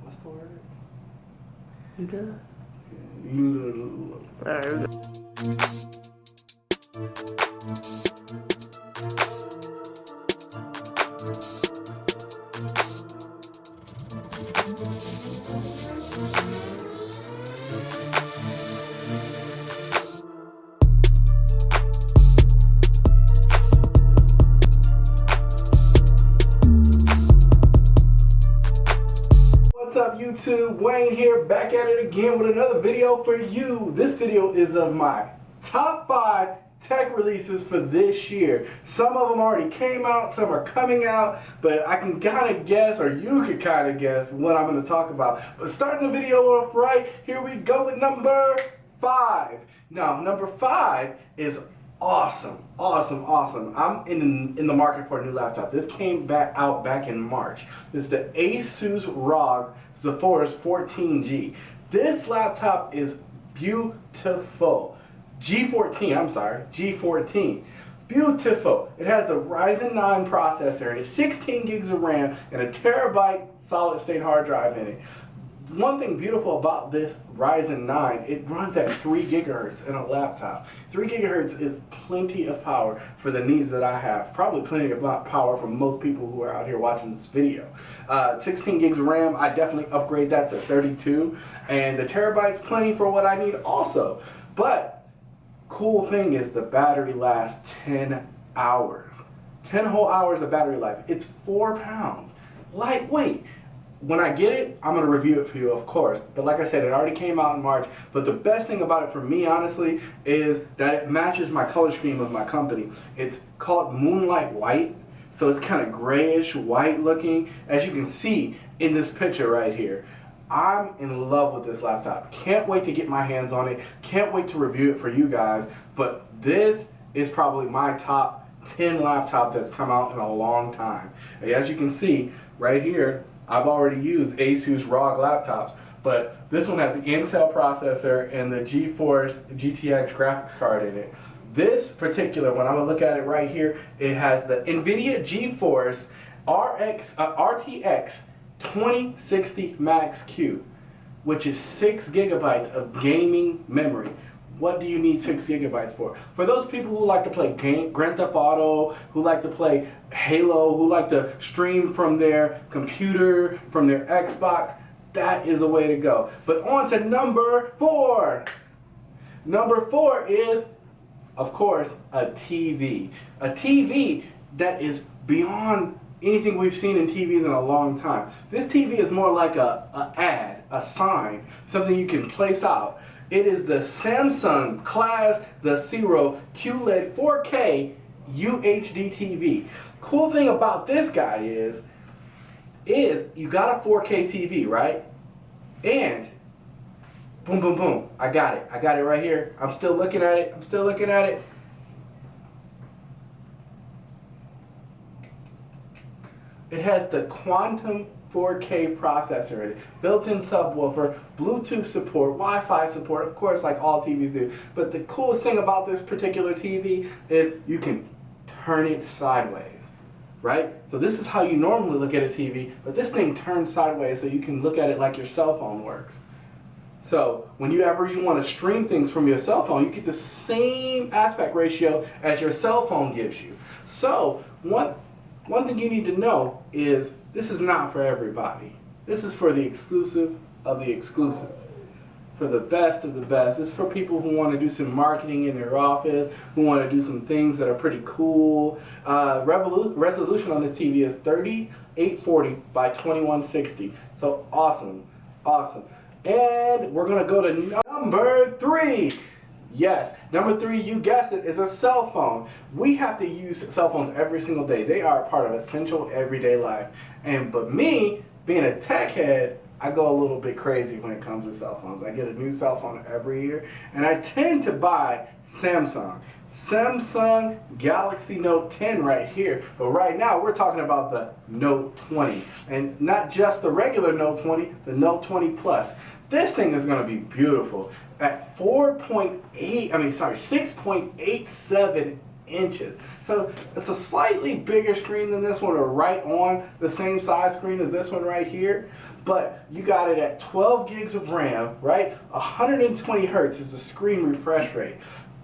What's the word? What's up YouTube? Wayne here, back at it again with another video for you. This video is of my top 5 tech releases for this year. Some of them already came out, some are coming out, but I can kind of guess, or you could kind of guess what I'm going to talk about. But starting the video off right, here we go with number 5. Now, number 5 is awesome. I'm in the market for a new laptop. This came out back in March. This is the Asus ROG Zephyrus 14G. This laptop is beautiful. G14. Beautiful. It has the Ryzen 9 processor and it's 16 gigs of RAM and a terabyte solid state hard drive in it. One thing beautiful about this Ryzen 9, it runs at 3 gigahertz in a laptop. 3 gigahertz is plenty of power for the needs that I have. Probably plenty of power for most people who are out here watching this video. 16 gigs of RAM, I definitely upgrade that to 32. And the terabyte's plenty for what I need also. But cool thing is the battery lasts 10 hours. 10 whole hours of battery life. It's 4 pounds. Lightweight. When I get it, I'm going to review it for you, of course. But like I said, it already came out in March. But the best thing about it for me, honestly, is that it matches my color scheme of my company. It's called Moonlight White. So it's kind of grayish white looking. As you can see in this picture right here. I'm in love with this laptop. Can't wait to get my hands on it. Can't wait to review it for you guys. But this is probably my top 10 laptop that's come out in a long time. As you can see right here, I've already used Asus ROG laptops, but this one has the Intel processor and the GeForce GTX graphics card in it. This particular one, I'm going to look at it right here, it has the NVIDIA GeForce RTX 2060 Max Q, which is 6 gigabytes of gaming memory. What do you need 6 gigabytes for? For those people who like to play Grand Theft Auto, who like to play Halo, who like to stream from their computer, from their Xbox, that is the way to go. But on to number 4. Number 4 is, of course, a TV. A TV that is beyond anything we've seen in TVs in a long time. This TV is more like a ad, a sign, something you can place out. It is the Samsung Class the Zero QLED 4K UHD TV. Cool thing about this guy is you got a 4K TV, right? And boom, boom, boom, I got it. I got it right here. I'm still looking at it. It has the Quantum 4K processor in it, built-in subwoofer, Bluetooth support, Wi-Fi support, of course, like all TVs do. But the coolest thing about this particular TV is you can turn it sideways, right? So this is how you normally look at a TV, but this thing turns sideways so you can look at it like your cell phone works. So whenever you want to stream things from your cell phone, you get the same aspect ratio as your cell phone gives you. So one thing you need to know is this is not for everybody. This is for the exclusive of the exclusive. For the best of the best. It's for people who want to do some marketing in their office, who want to do some things that are pretty cool. Resolution on this TV is 3840 by 2160. So awesome. And we're going to go to number 3. Yes, number 3, you guessed it, is a cell phone. We have to use cell phones every single day. They are a part of essential everyday life. But me, being a tech head, I go a little bit crazy when it comes to cell phones. I get a new cell phone every year, and I tend to buy Samsung Galaxy Note 10 right here. But right now, we're talking about the Note 20. And not just the regular Note 20, the Note 20 Plus. This thing is going to be beautiful. At 6.87 inches. So it's a slightly bigger screen than this one, or right on the same size screen as this one right here. But you got it at 12 gigs of RAM, right? 120 hertz is the screen refresh rate.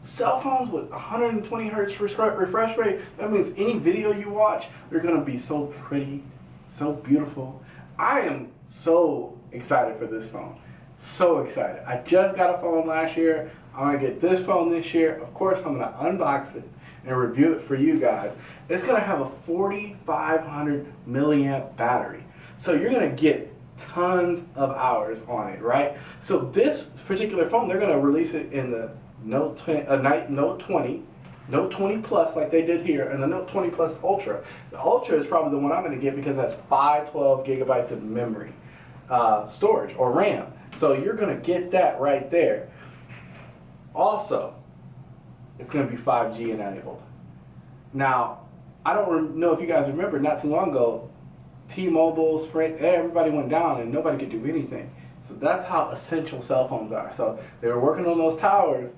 Cell phones with 120 hertz refresh rate, that means any video you watch, they're gonna be so pretty, so beautiful. I am so excited for this phone. So excited. I just got a phone last year. I'm gonna get this phone this year. Of course, I'm gonna unbox it and review it for you guys. It's gonna have a 4,500 milliamp battery. So you're gonna get tons of hours on it, right? So this particular phone, they're gonna release it in the Note 20 Plus like they did here, and the Note 20 Plus Ultra. The Ultra is probably the one I'm going to get because that's 512 gigabytes of memory storage, or RAM. So you're going to get that right there. Also, it's going to be 5G enabled. Now, I don't know if you guys remember, not too long ago, T-Mobile, Sprint, everybody went down and nobody could do anything. So that's how essential cell phones are. So they were working on those towers.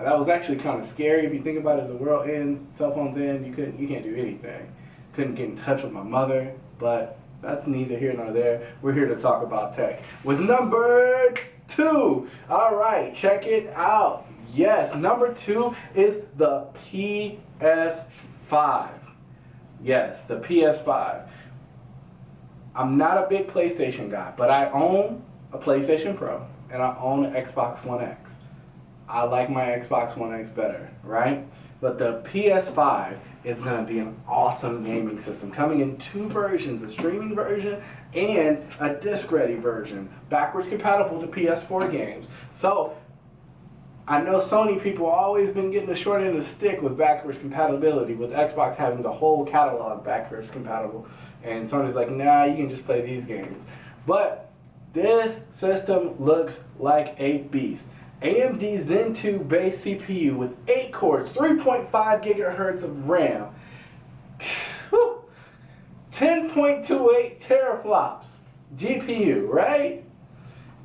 That was actually kind of scary if you think about it. The world ends, cell phones end, you can't do anything. Couldn't get in touch with my mother, but that's neither here nor there. We're here to talk about tech. With number 2, all right, check it out. Yes, number 2 is the PS5. Yes, the PS5. I'm not a big PlayStation guy, but I own a PlayStation Pro and I own an Xbox One X. I like my Xbox One X better, right? But the PS5 is going to be an awesome gaming system, coming in 2 versions, a streaming version and a disc-ready version, backwards compatible to PS4 games. So I know Sony people always been getting the short end of the stick with backwards compatibility, with Xbox having the whole catalog backwards compatible, and Sony's like, nah, you can just play these games. But this system looks like a beast. AMD Zen 2 base CPU with 8 cores, 3.5 gigahertz of RAM, 10.28 teraflops GPU, right?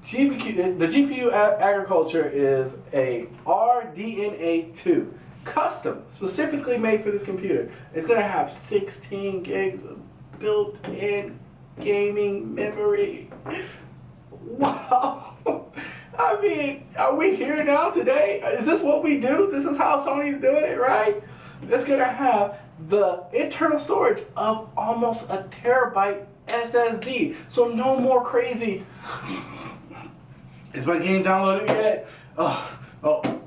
The GPU agriculture is a RDNA 2, custom, specifically made for this computer. It's going to have 16 gigs of built-in gaming memory. Wow. I mean, are we here now today? Is this what we do? This is how Sony's doing it, right? It's going to have the internal storage of almost a terabyte SSD. So no more crazy. Is my game downloaded yet? Oh,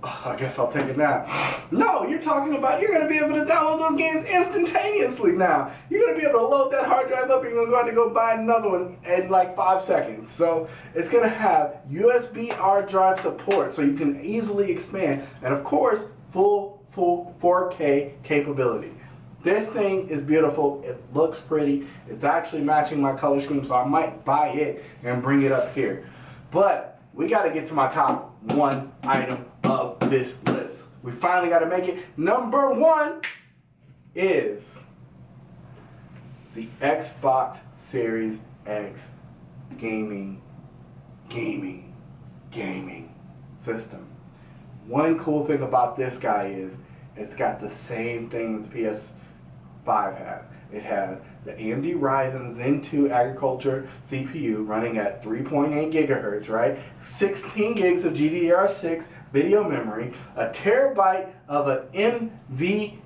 I guess I'll take a nap. No, you're talking about you're going to be able to download those games instantaneously now. You're going to be able to load that hard drive up and you're going to go buy another one in like 5 seconds. So it's going to have USB hard drive support so you can easily expand. And of course, full 4K capability. This thing is beautiful. It looks pretty. It's actually matching my color scheme, so I might buy it and bring it up here. But we got to get to my top 1 item of this list. We finally got to make it. Number 1 is the Xbox Series X gaming system. One cool thing about this guy is it's got the same thing that the PS5 has. It has the AMD Ryzen Zen 2 Agriculture CPU running at 3.8 gigahertz, right? 16 gigs of GDDR6 video memory, a terabyte of an NVMe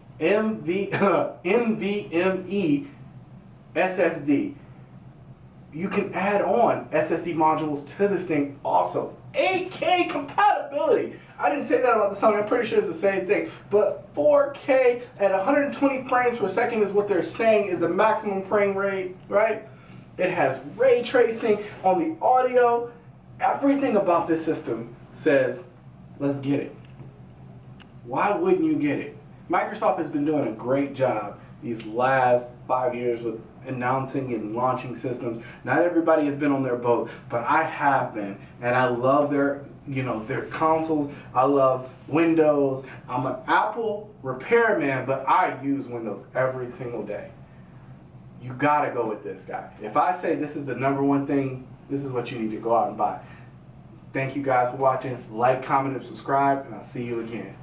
SSD. You can add on SSD modules to this thing also. 8K compatibility. I didn't say that about the Sony. I'm pretty sure it's the same thing. But 4K at 120 frames per second is what they're saying is the maximum frame rate, right? It has ray tracing on the audio. Everything about this system says, let's get it. Why wouldn't you get it? Microsoft has been doing a great job these last 5 years with announcing and launching systems. Not everybody has been on their boat, but I have been, and I love their consoles. I love Windows. I'm an Apple repairman, but I use Windows every single day. You gotta go with this guy. If I say this is the number 1 thing, this is what you need to go out and buy. Thank you guys for watching. Like, comment, and subscribe, and I'll see you again.